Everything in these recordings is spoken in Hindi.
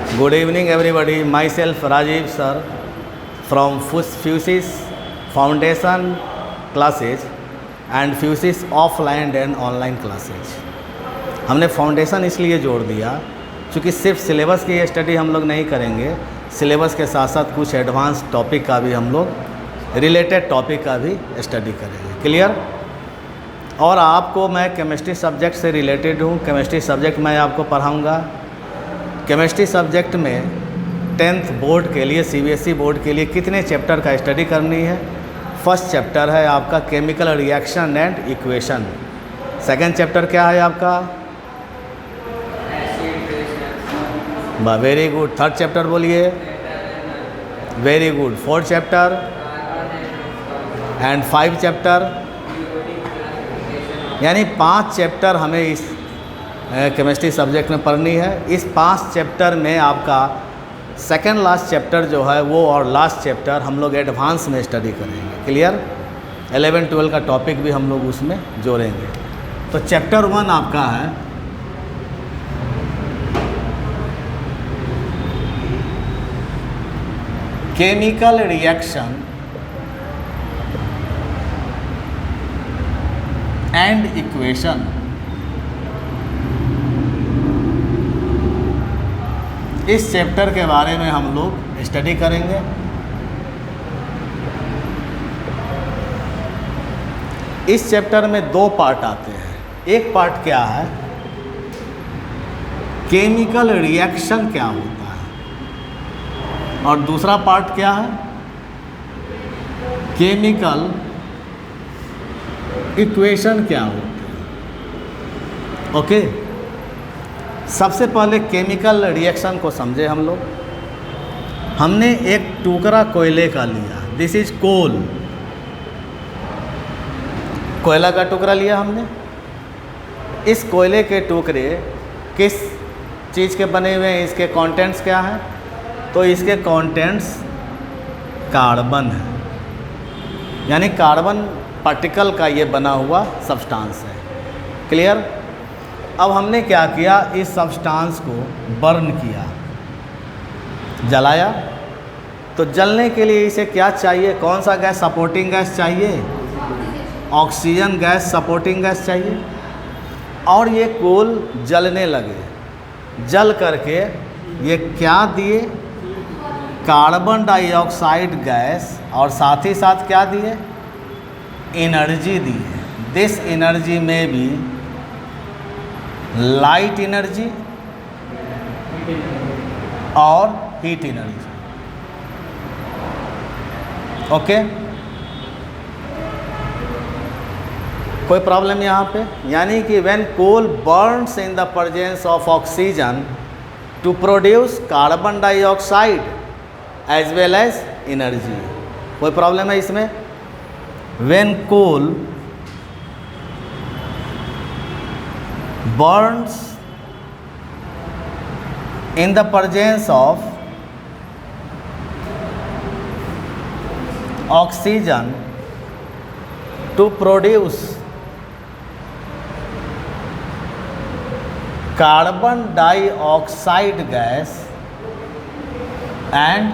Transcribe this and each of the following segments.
Good evening everybody, myself Rajiv sir from Fusis Foundation classes and Fusis offline and online classes। हमने फाउंडेशन इसलिए जोड़ दिया क्योंकि सिर्फ सिलेबस की स्टडी हम लोग नहीं करेंगे, सिलेबस के साथ साथ कुछ एडवांस टॉपिक का भी हम लोग रिलेटेड टॉपिक का भी स्टडी करेंगे। क्लियर? और आपको मैं केमिस्ट्री सब्जेक्ट से रिलेटेड हूँ, केमिस्ट्री सब्जेक्ट मैं आपको पढ़ाऊँगा। केमिस्ट्री सब्जेक्ट में 10th बोर्ड के लिए, CBSE बोर्ड के लिए कितने चैप्टर का स्टडी करनी है? फर्स्ट चैप्टर है आपका chemical reaction and equation. Second chapter क्या है आपका? Very good. थर्ड चैप्टर बोलिए। Very good. Fourth chapter and 5 chapter, यानी 5 चैप्टर हमें इस केमिस्ट्री सब्जेक्ट में पढ़नी है। इस 5 चैप्टर में आपका सेकंड लास्ट चैप्टर जो है वो और लास्ट चैप्टर हम लोग एडवांस में स्टडी करेंगे। क्लियर? 11-12 का टॉपिक भी हम लोग उसमें जोड़ेंगे। तो चैप्टर 1 आपका है केमिकल रिएक्शन एंड इक्वेशन। इस चैप्टर के बारे में हम लोग स्टडी करेंगे। इस चैप्टर में 2 पार्ट आते हैं। एक पार्ट क्या है? केमिकल रिएक्शन क्या होता है, और दूसरा पार्ट क्या है? केमिकल इक्वेशन क्या होती है। ओके, सबसे पहले केमिकल रिएक्शन को समझे हम लोग। हमने एक टुकड़ा कोयले का लिया, दिस इज कोल। कोयला का टुकड़ा लिया हमने। इस कोयले के टुकड़े किस चीज़ के बने हुए हैं? इसके कंटेंट्स क्या हैं? तो इसके कंटेंट्स कार्बन है, यानी कार्बन पार्टिकल का ये बना हुआ सब्सटेंस है। क्लियर? अब हमने क्या किया? इस सब्सटेंस को बर्न किया, जलाया। तो जलने के लिए इसे क्या चाहिए? कौन सा गैस? सपोर्टिंग गैस चाहिए, ऑक्सीजन गैस सपोर्टिंग गैस चाहिए। और ये कोल जलने लगे। जल करके ये क्या दिए? कार्बन डाइऑक्साइड गैस, और साथ ही साथ क्या दिए? एनर्जी दिए। दिस एनर्जी में भी लाइट एनर्जी और हीट एनर्जी। ओके, कोई प्रॉब्लम यहाँ पे? यानी कि when coal burns in the presence of oxygen to produce carbon dioxide as well as energy. कोई प्रॉब्लम है इसमें? When coal burns in the presence of oxygen to produce carbon dioxide gas and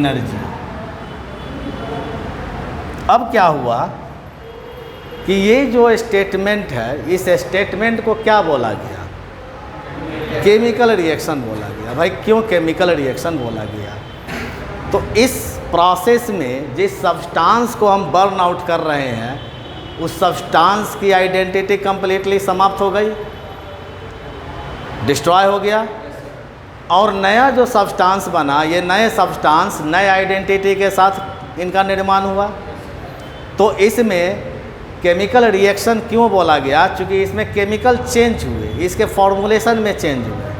energy। अब क्या हुआ कि ये जो स्टेटमेंट है, इस स्टेटमेंट को क्या बोला गया? केमिकल रिएक्शन बोला गया। भाई क्यों केमिकल रिएक्शन बोला गया? तो इस प्रोसेस में जिस सब्सटेंस को हम बर्न आउट कर रहे हैं, उस सब्सटेंस की आइडेंटिटी कंप्लीटली समाप्त हो गई, डिस्ट्रॉय हो गया। और नया जो सब्सटेंस बना, ये नए सब्सटेंस नए आइडेंटिटी के साथ इनका निर्माण हुआ। तो इसमें केमिकल रिएक्शन क्यों बोला गया? क्योंकि इसमें केमिकल चेंज हुए, इसके फॉर्मूलेशन में चेंज हुए।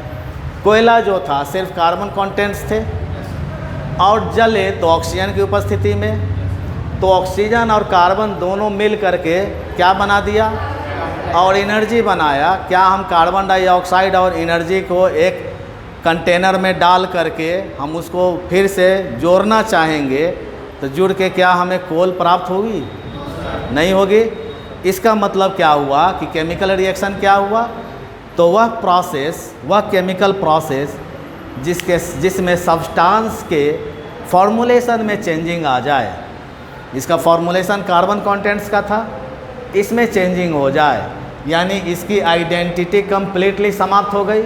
कोयला जो था सिर्फ कार्बन कंटेंट्स थे, और जले तो ऑक्सीजन की उपस्थिति में। तो ऑक्सीजन और कार्बन दोनों मिल करके क्या बना दिया? और एनर्जी बनाया। क्या हम कार्बन डाइऑक्साइड और एनर्जी को एक कंटेनर में डाल करके हम उसको फिर से जोड़ना चाहेंगे, तो जुड़ के क्या हमें कोल प्राप्त होगी? नहीं होगी। इसका मतलब क्या हुआ कि केमिकल रिएक्शन क्या हुआ? तो वह प्रोसेस, वह केमिकल प्रोसेस जिसमें सब्सटेंस के फॉर्मूलेशन में चेंजिंग आ जाए। इसका फॉर्मूलेशन कार्बन कंटेंट्स का था, इसमें चेंजिंग हो जाए, यानी इसकी आइडेंटिटी कम्प्लीटली समाप्त हो गई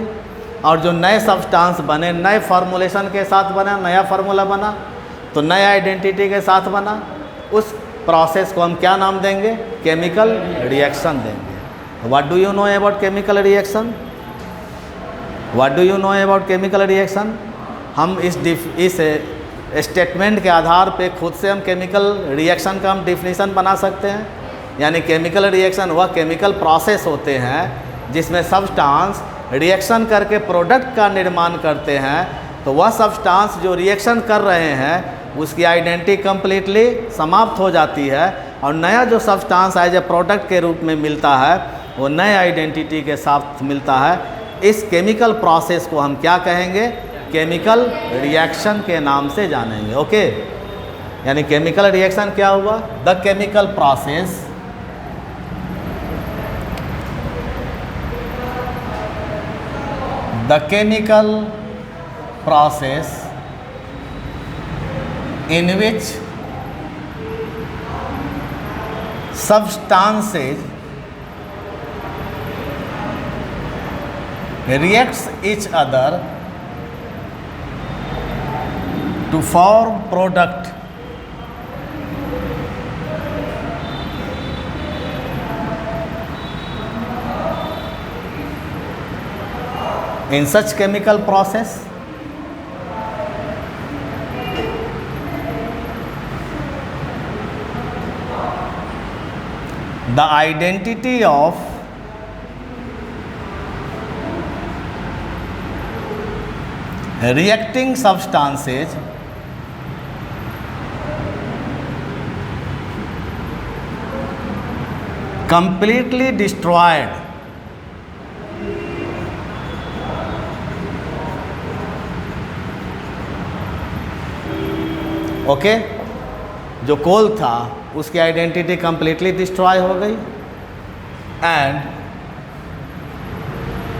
और जो नए सब्सटेंस बने, नए फॉर्मूलेशन के साथ बना, नया फार्मूला बना, तो नए आइडेंटिटी के साथ बना, उस प्रोसेस को हम क्या नाम देंगे? केमिकल रिएक्शन देंगे। What do you know about chemical reaction? What do you know about chemical reaction? हम इस स्टेटमेंट के आधार पे खुद से हम केमिकल रिएक्शन का हम डिफिनीशन बना सकते हैं। यानी केमिकल रिएक्शन वह केमिकल प्रोसेस होते हैं जिसमें सब्सटेंस रिएक्शन करके प्रोडक्ट का निर्माण करते हैं। तो वह सब्सटेंस जो रिएक्शन कर रहे हैं उसकी आइडेंटिटी कम्प्लीटली समाप्त हो जाती है और नया जो सब्सटेंस एज ए प्रोडक्ट के रूप में मिलता है वो नए आइडेंटिटी के साथ मिलता है। इस केमिकल प्रोसेस को हम क्या कहेंगे? केमिकल रिएक्शन के नाम से जानेंगे। ओके, यानी केमिकल रिएक्शन क्या हुआ? The chemical process in which substances reacts each other to form product in such chemical process the identity of reacting substances completely destroyed okay जो कोल था उसकी आइडेंटिटी कंप्लीटली डिस्ट्रॉय हो गई and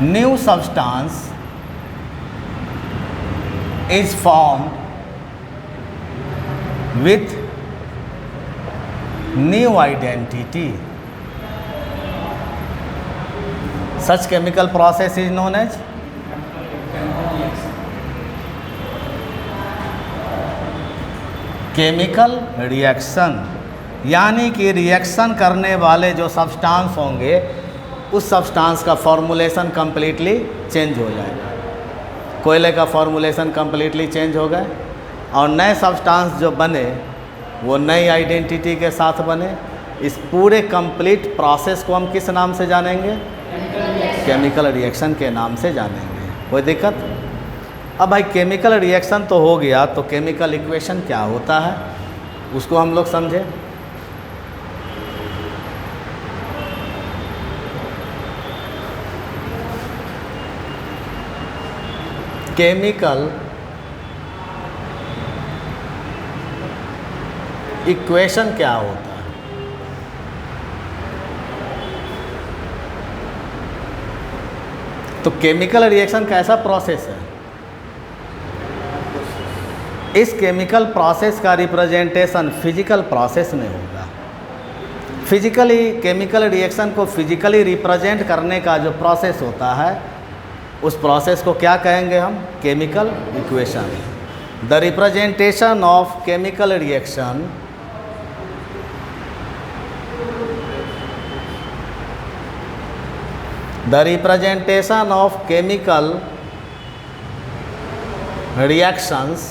new substance is formed with new identity. Such chemical process is known as chemical reaction. यानी कि रिएक्शन करने वाले जो सब्सटेंस होंगे उस सब्सटेंस का फॉर्मूलेशन कम्प्लीटली चेंज हो जाएगा। कोयले का फॉर्मूलेशन कम्प्लीटली चेंज हो गए और नए सब्सटेंस जो बने वो नई आइडेंटिटी के साथ बने। इस पूरे कंप्लीट प्रोसेस को हम किस नाम से जानेंगे? केमिकल रिएक्शन के नाम से जानेंगे। कोई दिक्कत? अब भाई केमिकल रिएक्शन तो हो गया, तो केमिकल इक्वेशन क्या होता है उसको हम लोग समझे। केमिकल इक्वेशन क्या होता है? तो केमिकल रिएक्शन कैसा प्रोसेस है? इस केमिकल प्रोसेस का रिप्रेजेंटेशन फिजिकल प्रोसेस में होगा। फिजिकली केमिकल रिएक्शन को फिजिकली रिप्रेजेंट करने का जो प्रोसेस होता है उस प्रोसेस को क्या कहेंगे हम? Chemical equation. The representation of chemical reaction the representation of chemical reactions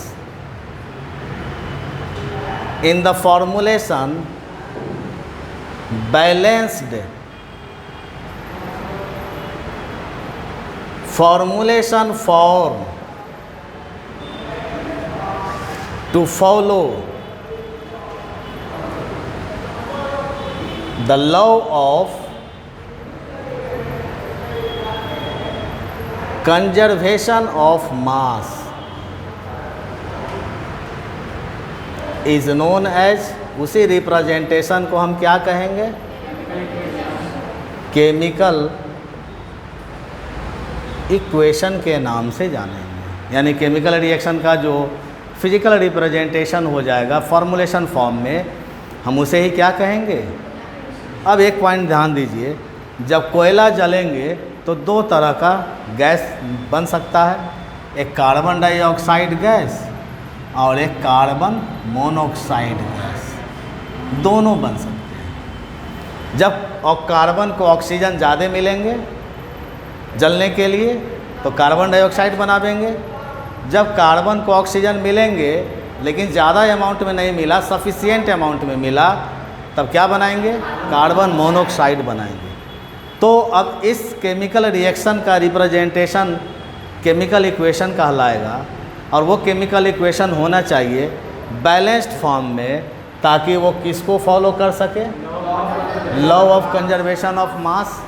in the formulation balanced formulation form to follow the law of conservation of mass is known as, उसी रिप्रेजेंटेशन को हम क्या कहेंगे? केमिकल इक्वेशन के नाम से जानेंगे। यानी केमिकल रिएक्शन का जो फिजिकल रिप्रेजेंटेशन हो जाएगा फॉर्मुलेशन फॉर्म में, हम उसे ही क्या कहेंगे। अब एक पॉइंट ध्यान दीजिए, जब कोयला जलेंगे तो दो तरह का गैस बन सकता है, एक कार्बन डाइऑक्साइड गैस और एक कार्बन मोनोऑक्साइड गैस, दोनों बन सकते हैं। जब कार्बन को ऑक्सीजन ज़्यादा मिलेंगे जलने के लिए तो कार्बन डाइऑक्साइड बनावेंगे, जब कार्बन को ऑक्सीजन मिलेंगे लेकिन ज़्यादा अमाउंट में नहीं मिला, सफिशिएंट अमाउंट में मिला, तब क्या बनाएंगे, कार्बन मोनोऑक्साइड बनाएंगे। तो अब इस केमिकल रिएक्शन का रिप्रेजेंटेशन केमिकल इक्वेशन कहलाएगा, और वो केमिकल इक्वेशन होना चाहिए बैलेंस्ड फॉर्म में, ताकि वो किसको फॉलो कर सके, law of conservation of mass.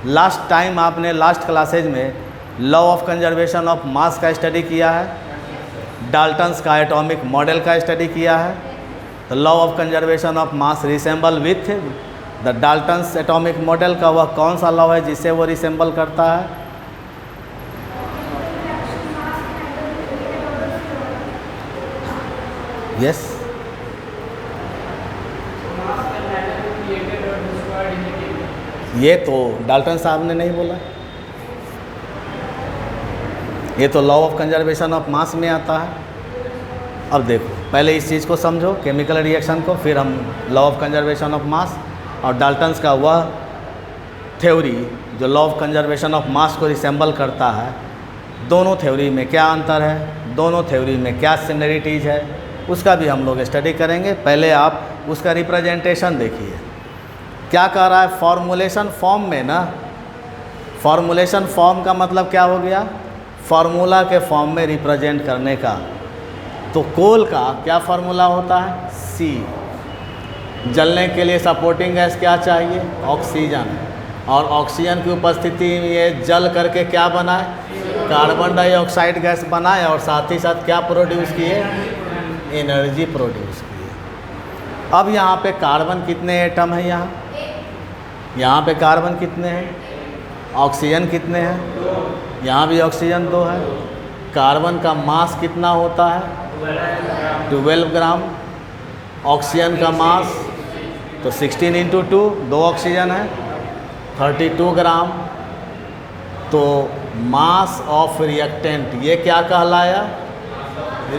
Last time आपने लास्ट क्लासेज में लॉ ऑफ कंजर्वेशन ऑफ मास का स्टडी किया है, डाल्टन्स का एटॉमिक मॉडल का स्टडी किया है। तो law of conservation of mass resemble with the Dalton's atomic model का वह कौन सा लॉ है जिसे वो रिसेंबल करता है, यस ये तो डाल्टन साहब ने नहीं बोला, ये तो लॉ ऑफ कंजर्वेशन ऑफ मास में आता है। अब देखो, पहले इस चीज़ को समझो केमिकल रिएक्शन को, फिर हम law of conservation of mass और डाल्टन्स का वह थ्योरी जो law of conservation of mass को रिसेंबल करता है, दोनों थ्योरी में क्या अंतर है, दोनों थ्योरी में क्या सिमिलरिटीज़ है, उसका भी हम लोग स्टडी करेंगे। पहले आप उसका रिप्रेजेंटेशन देखिए क्या कह रहा है फॉर्मुलेशन फॉर्म में ना। फॉर्मुलेशन फॉर्म का मतलब क्या हो गया, फार्मूला के फॉर्म में रिप्रेजेंट करने का। तो कोल का क्या फार्मूला होता है, C। जलने के लिए सपोर्टिंग गैस क्या चाहिए, ऑक्सीजन, और ऑक्सीजन की उपस्थिति में ये जल करके क्या बनाए, कार्बन डाइऑक्साइड गैस बनाए, और साथ ही साथ क्या प्रोड्यूस किए, एनर्जी प्रोड्यूस किए। अब यहाँ पे कार्बन कितने एटम है, यहाँ पे कार्बन कितने हैं, ऑक्सीजन कितने हैं, यहाँ भी ऑक्सीजन 2 है। कार्बन का मास कितना होता है, 12 ग्राम। ऑक्सीजन का मास तो 16 × 2, 2 ऑक्सीजन है, 32 ग्राम। तो मास ऑफ रिएक्टेंट ये क्या कहलाया,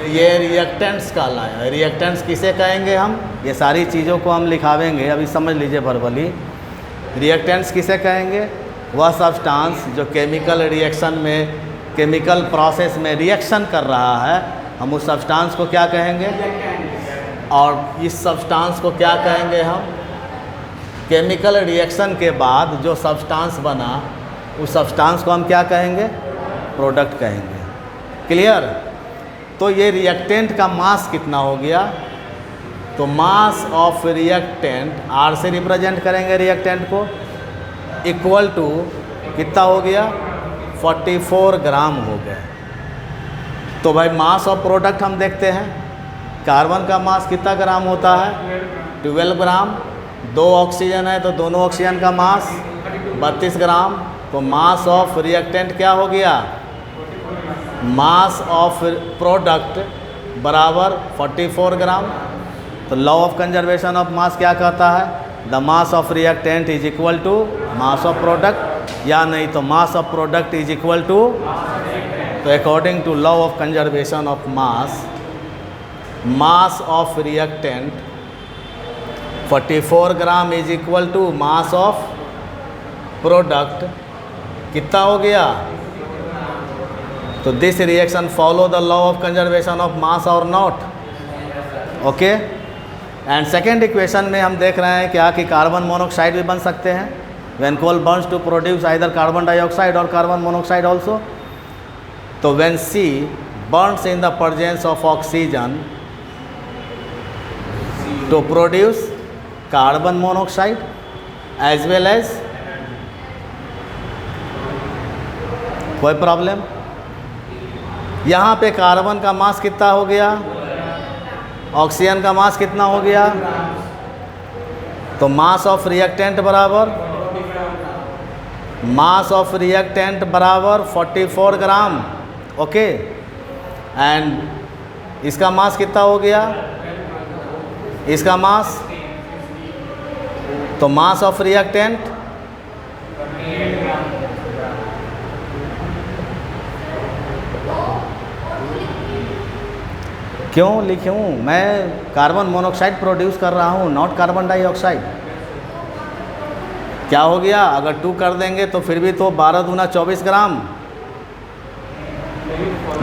ये रिएक्टेंट्स कहलाया। रिएक्टेंट्स किसे कहेंगे हम, ये सारी चीज़ों को हम लिखावेंगे, अभी समझ लीजिए वर्बली। रिएक्टेंट्स किसे कहेंगे, वह सब्सटेंस जो केमिकल रिएक्शन में, केमिकल प्रोसेस में रिएक्शन कर रहा है, हम उस सब्सटेंस को क्या कहेंगे, और इस सब्सटेंस को क्या कहेंगे हम, केमिकल रिएक्शन के बाद जो सब्सटेंस बना उस सब्सटेंस को हम क्या कहेंगे, प्रोडक्ट कहेंगे। क्लियर। तो ये रिएक्टेंट का मास कितना हो गया, तो मास ऑफ रिएक्टेंट R से रिप्रेजेंट करेंगे रिएक्टेंट को, इक्वल टू कितना हो गया, 44 ग्राम हो गया। तो भाई मास ऑफ प्रोडक्ट हम देखते हैं, कार्बन का मास कितना ग्राम होता है, 12 ग्राम। 2 ऑक्सीजन है तो दोनों ऑक्सीजन का मास 32 ग्राम। तो मास ऑफ रिएक्टेंट क्या हो गया, मास ऑफ प्रोडक्ट बराबर 44 ग्राम। तो law of conservation of mass क्या कहता है, the mass of reactant is equal to mass of product, या नहीं तो mass of product is equal to. तो according to law of conservation of mass, mass of reactant 44 gram is equal to mass of product कितना हो गया। तो this reaction follow the law of conservation of mass और not, okay. And second equation में हम देख रहे हैं क्या कि कार्बन मोनोऑक्साइड भी बन सकते हैं, when coal burns to produce either carbon dioxide और कार्बन मोनोऑक्साइड ऑल्सो। तो when C burns in the presence of oxygen to produce carbon monoxide as well as, कोई प्रॉब्लम। यहाँ पे कार्बन का मास कितना हो गया, ऑक्सीजन का मास कितना हो गया, तो मास ऑफ रिएक्टेंट बराबर, मास ऑफ रिएक्टेंट बराबर 44 ग्राम, ओके। एंड इसका मास कितना हो गया, इसका मास, तो मास ऑफ रिएक्टेंट क्यों लिखूं मैं, कार्बन मोनोऑक्साइड प्रोड्यूस कर रहा हूं, नॉट कार्बन डाइऑक्साइड। क्या हो गया, अगर 2 कर देंगे तो फिर भी तो 12 दूना 24 ग्राम,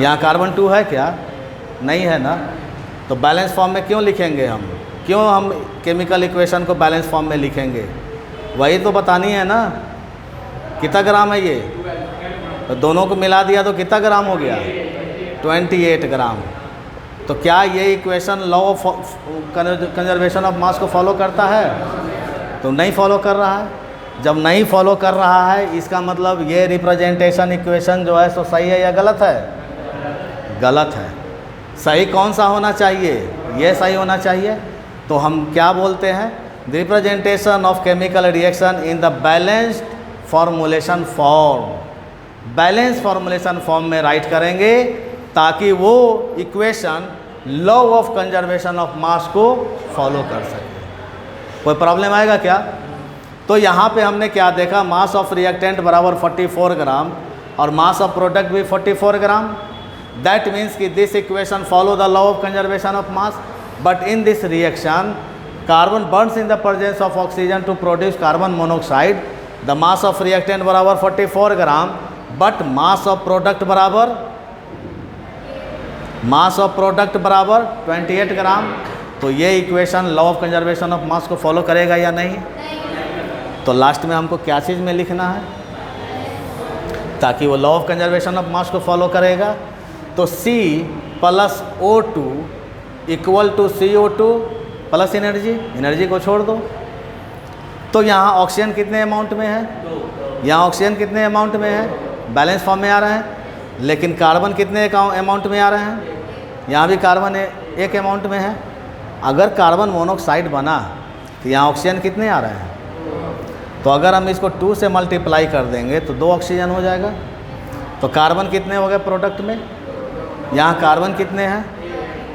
यहाँ कार्बन 2 है क्या, नहीं है ना, तो बैलेंस फॉर्म में क्यों लिखेंगे हम, क्यों हम केमिकल इक्वेशन को बैलेंस फॉर्म में लिखेंगे, वही तो बतानी है ना, कितना ग्राम है ये, तो दोनों को मिला दिया तो कितना ग्राम हो गया, 28 ग्राम। तो क्या ये equation law of conservation of mass को फॉलो करता है, तो नहीं फॉलो कर रहा है। जब नहीं फॉलो कर रहा है इसका मतलब ये रिप्रेजेंटेशन इक्वेशन जो है सो सही है या गलत है, गलत है। सही कौन सा होना चाहिए, ये सही होना चाहिए। तो हम क्या बोलते हैं, representation of chemical reaction in the balanced formulation form, balance formulation form में राइट करेंगे ताकि वो equation law of conservation of mass को फॉलो कर सके। कोई प्रॉब्लम आएगा क्या, तो यहाँ पे हमने क्या देखा, मास ऑफ रिएक्टेंट बराबर 44 ग्राम और मास ऑफ प्रोडक्ट भी 44 ग्राम। दैट मीन्स कि this equation follow the law of conservation of mass, but in this reaction carbon burns in the presence of oxygen to produce carbon monoxide. The mass of reactant बराबर 44 gram but mass of product बराबर 28 ग्राम। तो ये equation law of conservation of mass को फॉलो करेगा या नहीं, तो लास्ट में हमको क्या चीज़ में लिखना है ताकि वो law of conservation of mass को फॉलो करेगा। तो C plus O2 equal to CO2 plus energy को छोड़ दो। तो यहाँ ऑक्सीजन कितने अमाउंट में है, यहाँ ऑक्सीजन कितने अमाउंट में है, बैलेंस फॉर्म में आ रहा है, लेकिन कार्बन कितने अमाउंट में आ रहे हैं, यहाँ भी कार्बन एक अमाउंट में है। अगर कार्बन मोनोऑक्साइड बना तो यहाँ ऑक्सीजन कितने आ रहे हैं, तो अगर हम इसको 2 से मल्टीप्लाई कर देंगे तो 2 ऑक्सीजन हो जाएगा। तो कार्बन कितने हो गए प्रोडक्ट में, यहाँ कार्बन कितने हैं,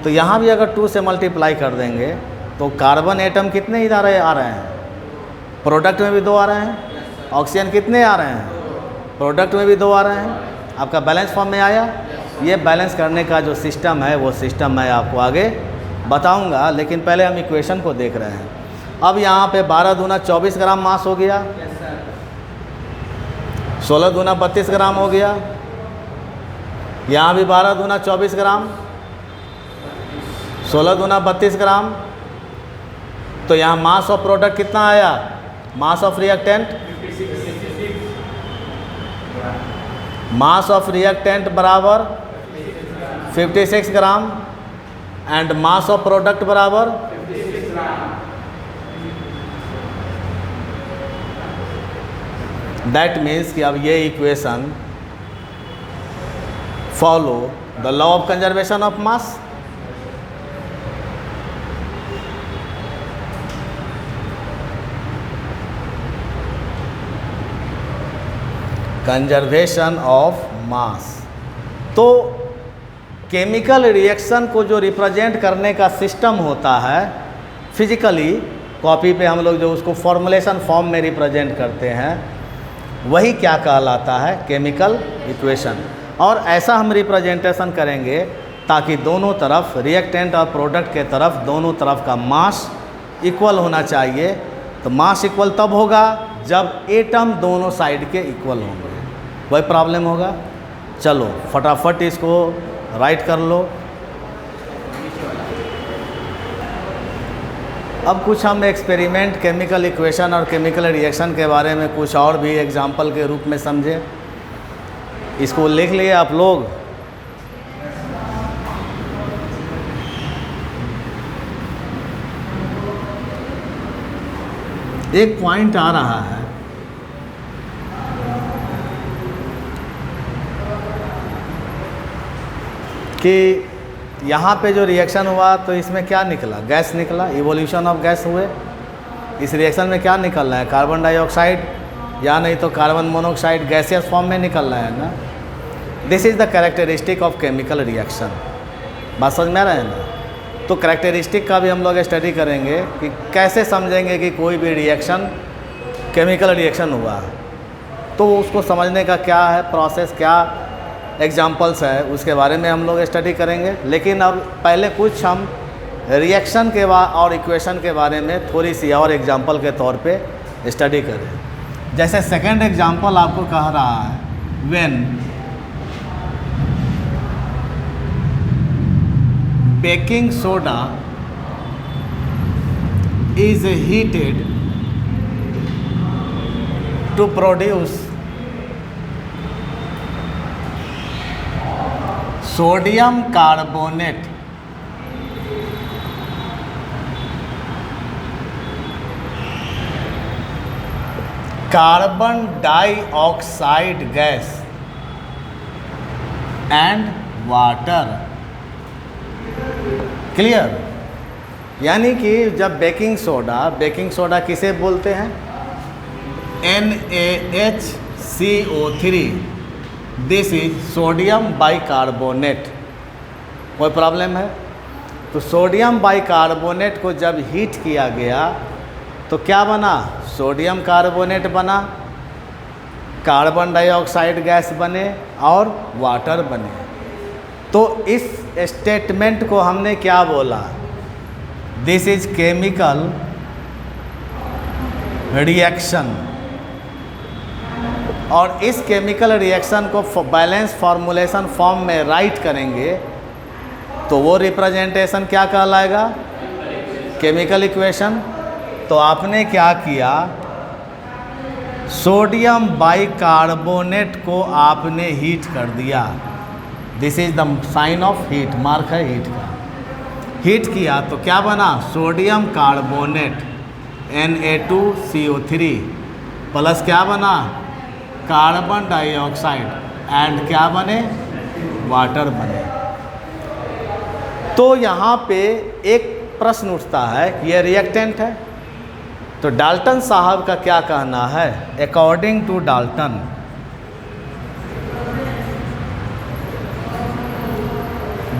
तो यहाँ भी अगर 2 से मल्टीप्लाई कर देंगे तो कार्बन एटम कितने ही आ रहे हैं, प्रोडक्ट में भी 2 आ रहे हैं, ऑक्सीजन कितने आ रहे हैं, प्रोडक्ट में भी 2 आ रहे हैं। आपका बैलेंस फॉर्म में आया। ये बैलेंस करने का जो सिस्टम है वो सिस्टम मैं आपको आगे बताऊंगा, लेकिन पहले हम इक्वेशन को देख रहे हैं। अब यहाँ पे 12 दूना 24 ग्राम मास हो गया, 16 दूना 32 ग्राम हो गया, यहाँ भी 12 दूना 24 ग्राम, 16 दूना 32 ग्राम। तो यहाँ मास ऑफ प्रोडक्ट कितना आया, मास of reactant, mass of reactant बराबर 56 gram and mass of product बराबर 56 ग्राम। दैट मीन्स कि अब ये equation follow the law of conservation of mass. Conservation of मास। तो केमिकल रिएक्शन को जो रिप्रेजेंट करने का सिस्टम होता है फिजिकली, कॉपी पे हम लोग जो उसको फॉर्मुलेशन फॉर्म में रिप्रेजेंट करते हैं, वही क्या कहलाता है, केमिकल इक्वेशन। और ऐसा हम रिप्रेजेंटेशन करेंगे ताकि दोनों तरफ, रिएक्टेंट और प्रोडक्ट के तरफ, दोनों तरफ का मास इक्वल होना चाहिए। तो मास इक्वल तब होगा जब एटम दोनों साइड के इक्वल होंगे, वही प्रॉब्लम होगा। चलो फटाफट इसको राइट कर लो। अब कुछ हम एक्सपेरिमेंट केमिकल इक्वेशन और केमिकल रिएक्शन के बारे में कुछ और भी एग्जाम्पल के रूप में समझें। इसको लिख लिए आप लोग। एक पॉइंट आ रहा है कि यहाँ पे जो रिएक्शन हुआ तो इसमें क्या निकला, गैस निकला, इवोल्यूशन ऑफ गैस हुए। इस रिएक्शन में क्या निकल रहा है, कार्बन डाइऑक्साइड या नहीं तो कार्बन मोनोऑक्साइड गैसियस फॉर्म में निकल रहा है ना। This is the characteristic of chemical reaction. बात समझ में आ रहा है ना? तो कैरेक्टरिस्टिक का भी हम लोग स्टडी करेंगे कि कैसे समझेंगे कि कोई भी रिएक्शन केमिकल रिएक्शन हुआ, तो उसको समझने का क्या है प्रोसेस, क्या एग्जांपल्स है, उसके बारे में हम लोग स्टडी करेंगे। लेकिन अब पहले कुछ हम रिएक्शन के और इक्वेशन के बारे में थोड़ी सी और एग्जांपल के तौर पे स्टडी करें। जैसे सेकंड एग्जांपल आपको कह रहा है, when baking soda is heated to produce sodium carbonate carbon dioxide gas and water। Clear? यानी कि जब बेकिंग सोडा किसे बोलते हैं? NaHCO3। This is sodium bicarbonate. कोई प्रॉब्लम है? तो सोडियम बाइकार्बोनेट को जब हीट किया गया तो क्या बना? सोडियम कार्बोनेट बना, कार्बन डाइऑक्साइड गैस बने और वाटर बने। तो इस स्टेटमेंट को हमने क्या बोला? This is chemical reaction. और इस केमिकल रिएक्शन को बैलेंस फॉर्मूलेशन फॉर्म में राइट करेंगे तो वो रिप्रेजेंटेशन क्या कहलाएगा? Chemical equation. तो आपने क्या किया? सोडियम बाइकार्बोनेट को आपने हीट कर दिया। This is the sign of heat, mark है हीट का। हीट किया तो क्या बना? सोडियम कार्बोनेट Na2CO3 प्लस क्या बना? कार्बन डाइऑक्साइड एंड क्या बने? वाटर बने। तो यहाँ पे एक प्रश्न उठता है कि यह रिएक्टेंट है, तो डाल्टन साहब का क्या कहना है? According to Dalton,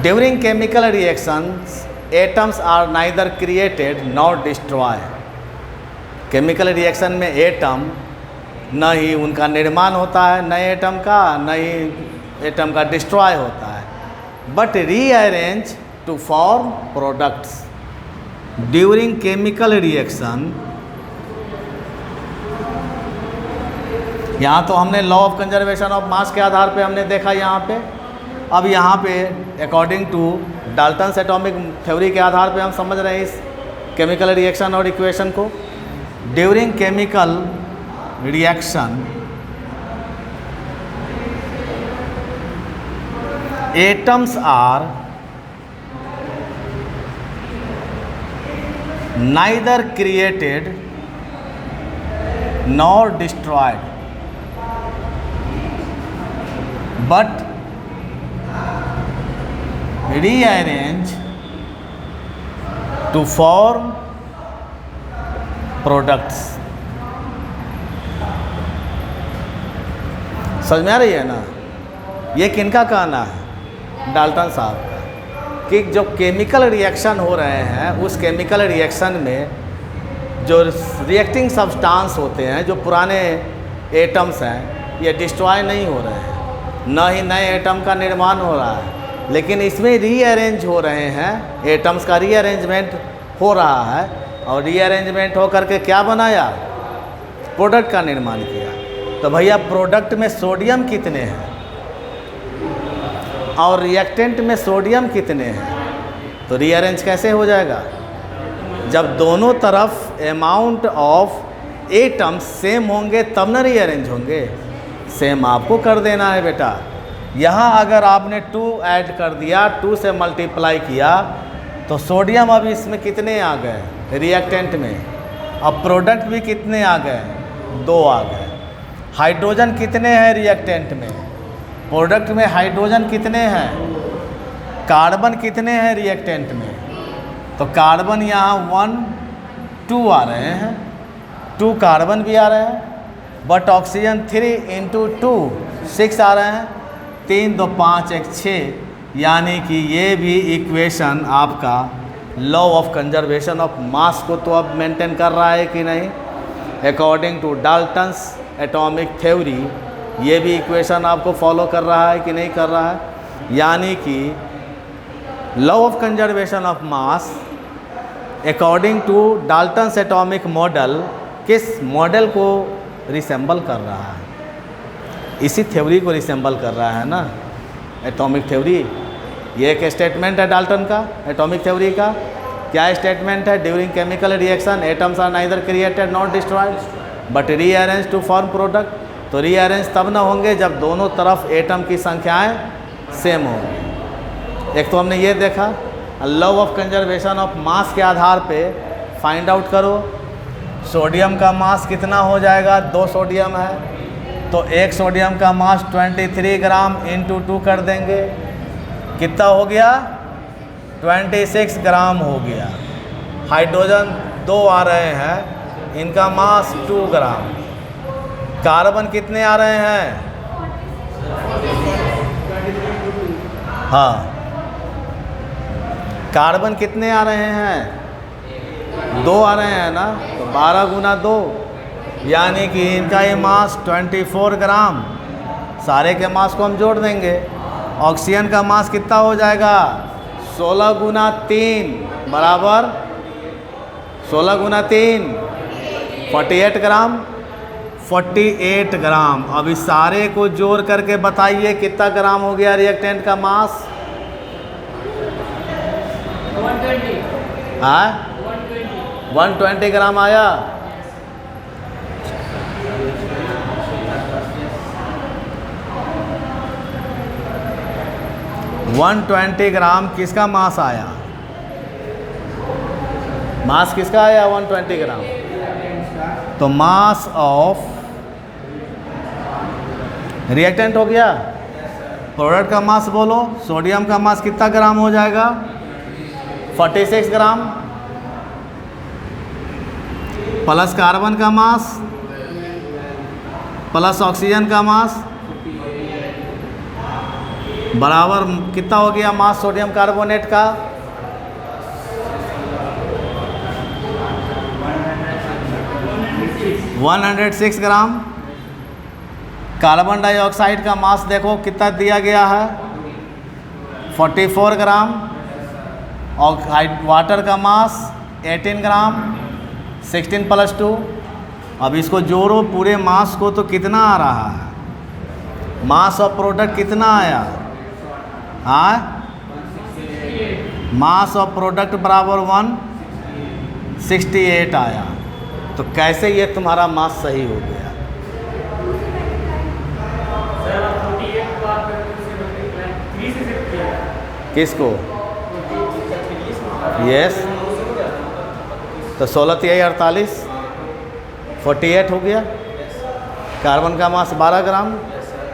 during chemical reactions atoms are neither created nor destroy. Chemical reaction में एटम न ही उनका निर्माण होता है नए एटम का, न ही एटम का डिस्ट्रॉय होता है, but rearrange to form products during chemical reaction. यहाँ तो हमने law of conservation of mass के आधार पे हमने देखा यहाँ पे। अब यहाँ पे according to Dalton's atomic theory के आधार पे हम समझ रहे हैं इस केमिकल रिएक्शन और इक्वेशन को। During chemical reaction atoms are neither created nor destroyed but rearrange to form products। समझ में आ रही है ना? ये किनका कहना है? डाल्टन साहब का, कि जो केमिकल रिएक्शन हो रहे हैं उस केमिकल रिएक्शन में जो रिएक्टिंग सब्सटेंस होते हैं, जो पुराने एटम्स हैं, ये डिस्ट्रॉय नहीं हो रहे हैं, न ही नए एटम का निर्माण हो रहा है, लेकिन इसमें रीअरेंज हो रहे हैं। एटम्स का रीअरेंजमेंट हो रहा है और रीअरेंजमेंट हो करके क्या बनाया? प्रोडक्ट का निर्माण किया। तो भैया प्रोडक्ट में सोडियम कितने हैं और रिएक्टेंट में सोडियम कितने हैं? तो रीअरेंज कैसे हो जाएगा? जब दोनों तरफ अमाउंट ऑफ एटम्स सेम होंगे तब ना रीअरेंज होंगे। सेम आपको कर देना है बेटा। यहाँ अगर आपने 2 ऐड कर दिया, 2 से मल्टीप्लाई किया, तो सोडियम अब इसमें कितने आ गए रिएक्टेंट में? अब प्रोडक्ट भी कितने आ गए? 2 आ गए। हाइड्रोजन कितने हैं रिएक्टेंट में? प्रोडक्ट में हाइड्रोजन कितने हैं? कार्बन कितने हैं रिएक्टेंट में? तो कार्बन यहाँ 1 2 आ रहे हैं, 2 कार्बन भी आ रहे हैं, बट ऑक्सीजन 3 × 2 6 आ रहे हैं। 3 2 5 1 6, यानी कि ये भी इक्वेशन आपका law of conservation of mass को तो अब मेंटेन कर रहा है कि नहीं। According to Dalton's atomic theory ये भी इक्वेशन आपको फॉलो कर रहा है कि नहीं कर रहा है, यानी कि law of conservation of mass according to Dalton's atomic model किस मॉडल को रिसेंबल कर रहा है, इसी थ्योरी को रिसेंबल कर रहा है ना, एटॉमिक थ्योरी। ये एक स्टेटमेंट है डाल्टन का एटॉमिक थ्योरी का। क्या स्टेटमेंट है? During chemical reaction atoms are neither created not destroyed but rearrange to form product. तो रीअरेंज तब ना होंगे जब दोनों तरफ एटम की संख्याएं सेम होंगी। एक तो हमने ये देखा law of conservation of mass के आधार पे फाइंड आउट करो सोडियम का मास कितना हो जाएगा। 2 सोडियम है तो 1 सोडियम का मास 23 ग्राम इंटू 2 कर देंगे, कितना हो गया? 26 ग्राम हो गया। हाइड्रोजन 2 आ रहे हैं, इनका मास 2 ग्राम। कार्बन कितने आ रहे हैं? हाँ, कार्बन कितने आ रहे हैं? 2 आ रहे हैं ना, तो 12 गुना 2, यानी कि इनका ये मास 24 ग्राम। सारे के मास को हम जोड़ देंगे। ऑक्सीजन का मास कितना हो जाएगा? 16 गुना 3 बराबर 16 गुना 3 48 ग्राम। 48 ग्राम। अब इस सारे को जोड़ करके बताइए कितना ग्राम हो गया रिएक्टेंट का मास? 120 ग्राम आया। वन 120 ग्राम किसका मास आया? मास किसका आया? 120 ग्राम। तो मास ऑफ रिएक्टेंट हो गया। प्रोडक्ट का मास बोलो। सोडियम का मास कितना ग्राम हो जाएगा? 46 ग्राम प्लस कार्बन का मास प्लस ऑक्सीजन का मास बराबर कितना हो गया मास सोडियम कार्बोनेट का? 106 ग्राम। कार्बन डाइऑक्साइड का मास देखो कितना दिया गया है? 44 ग्राम। और वाटर का मास 18 ग्राम। 16 + 2। अब इसको जोड़ो पूरे मास को तो कितना आ रहा है? मास ऑफ प्रोडक्ट कितना आया? हाँ, मास ऑफ प्रोडक्ट बराबर 168 आया। तो कैसे ये तुम्हारा मास सही हो गया? किसको? यस, तो 16 3 48 48 हो गया। कार्बन का मास 12 ग्राम,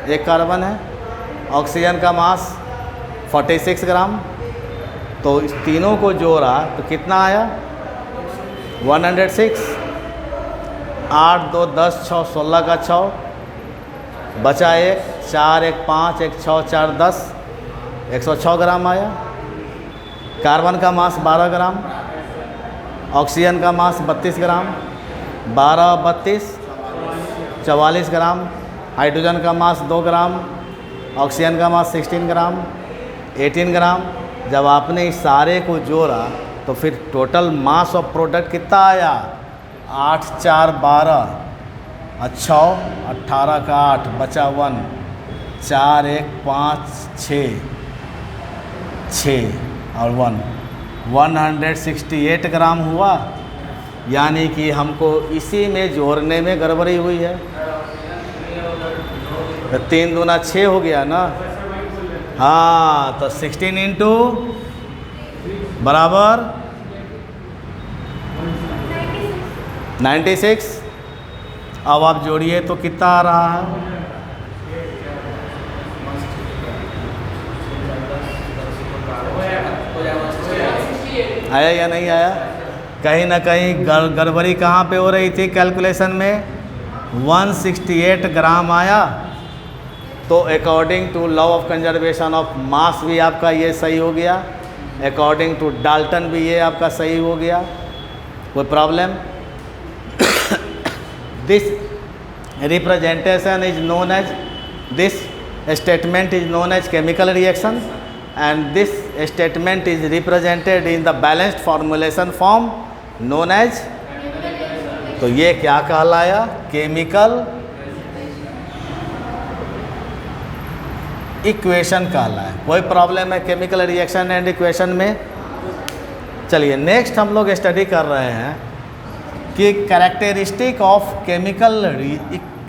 एक कार्बन है। ऑक्सीजन का मास 46 ग्राम। तो इस तीनों को जोड़ा तो कितना आया? 106। 8 2 10 6 16 का 6 बचा 1 4 1 5 1 6 4 10 106 ग्राम आया। कार्बन का मास 12 ग्राम। ऑक्सीजन का मास 32 ग्राम। 12 32 44 ग्राम। हाइड्रोजन का मास 2 ग्राम। ऑक्सीजन का मास 16 ग्राम 18 ग्राम। जब आपने इस सारे को जोड़ा तो फिर टोटल मास ऑफ प्रोडक्ट कितना आया? 8 4 12 अच्छा 18 का 8 बचा 1 4 1 5 6 और 1 168 ग्राम हुआ। यानी कि हमको इसी में जोड़ने में गड़बड़ी हुई है। तो 3 दूना 6 हो गया ना। हाँ, तो 16 इंटू बराबर 96। अब आप जोड़िए तो कितना आ रहा है? आया या नहीं आया? कहीं ना कहीं गड़बड़ी कहाँ पे हो रही थी कैलकुलेशन में? 168 ग्राम आया। तो according to law of conservation of mass भी आपका ये सही हो गया, अकॉर्डिंग टू डाल्टन भी ये आपका सही हो गया, कोई problem? This representation is known as, this statement is known as chemical reaction and this statement is represented in the balanced formulation form known as, तो ये क्या कहलाया? केमिकल इक्वेशन कहलाया। कोई प्रॉब्लम है केमिकल रिएक्शन एंड इक्वेशन में? चलिए नेक्स्ट हम लोग स्टडी कर रहे हैं कि कैरेक्टरिस्टिक ऑफ केमिकल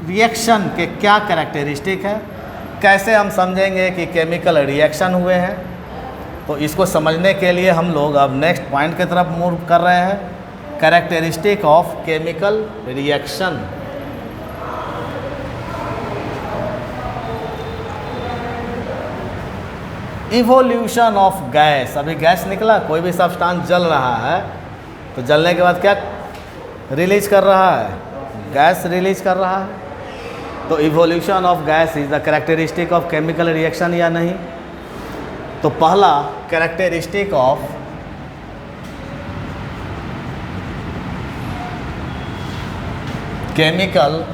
रिएक्शन के क्या कैरेक्टरिस्टिक है, कैसे हम समझेंगे कि केमिकल रिएक्शन हुए हैं। तो इसको समझने के लिए हम लोग अब नेक्स्ट पॉइंट की तरफ मूव कर रहे हैं, characteristic of chemical reaction. Evolution of gas, अभी गैस निकला, कोई भी सब्सटेंस जल रहा है तो जलने के बाद क्या रिलीज कर रहा है? गैस रिलीज कर रहा है। तो evolution of gas is the characteristic of chemical reaction या नहीं? तो पहला कैरेक्टरिस्टिक ऑफ केमिकल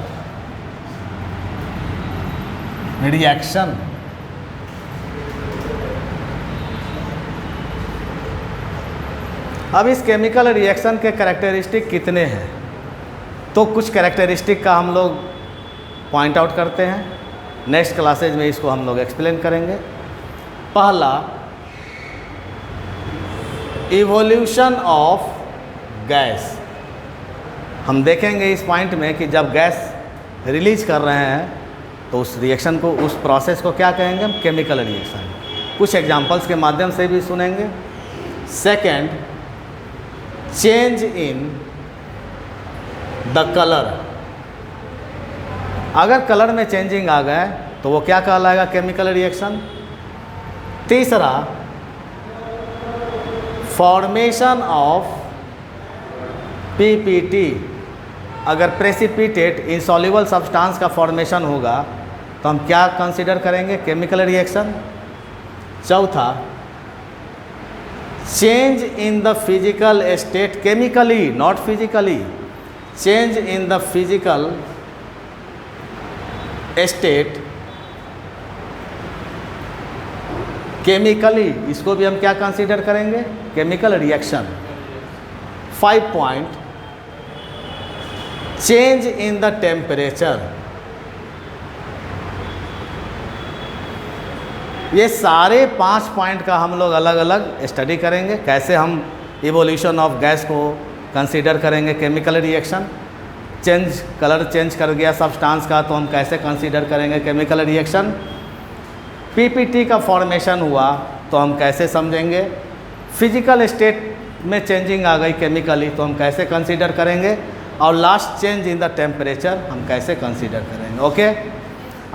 रिएक्शन, अब इस केमिकल रिएक्शन के कैरेक्टरिस्टिक कितने हैं? तो कुछ कैरेक्टरिस्टिक का हम लोग पॉइंट आउट करते हैं, नेक्स्ट क्लासेज में इसको हम लोग एक्सप्लेन करेंगे। पहला, इवोल्यूशन ऑफ गैस। हम देखेंगे इस पॉइंट में कि जब गैस रिलीज कर रहे हैं तो उस रिएक्शन को, उस प्रोसेस को क्या कहेंगे हम? Chemical reaction. कुछ एग्जांपल्स के माध्यम से भी सुनेंगे। Second, change in the colour, अगर कलर में चेंजिंग आ गए तो वो क्या कहलाएगा? Chemical reaction. तीसरा, फॉर्मेशन ऑफ पीपीटी, अगर प्रेसिपिटेट इंसॉल्युबल सब्सटेंस का फॉर्मेशन होगा तो हम क्या कंसीडर करेंगे? Chemical reaction. चौथा, change in the physical state, chemically not physically, change in the physical state chemically, इसको भी हम क्या कंसीडर करेंगे? Chemical reaction. 5 point, change in the temperature, ये सारे 5 पॉइंट का हम लोग अलग अलग स्टडी करेंगे, कैसे हम इवोल्यूशन ऑफ गैस को कंसीडर करेंगे chemical reaction. Change, colour change कर गया सब्सटेंस का तो हम कैसे कंसीडर करेंगे केमिकल रिएक्शन। पीपीटी का फॉर्मेशन हुआ तो हम कैसे समझेंगे। फिजिकल स्टेट में चेंजिंग आ गई केमिकली तो हम कैसे कंसीडर करेंगे। और last, change in the temperature हम कैसे कंसीडर करेंगे। ओके,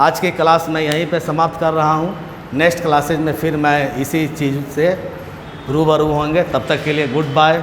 आज की क्लास मैं यहीं पे समाप्त कर रहा हूँ। नेक्स्ट क्लासेज में फिर मैं इसी चीज़ से रूबरू होंगे। तब तक के लिए गुड बाय।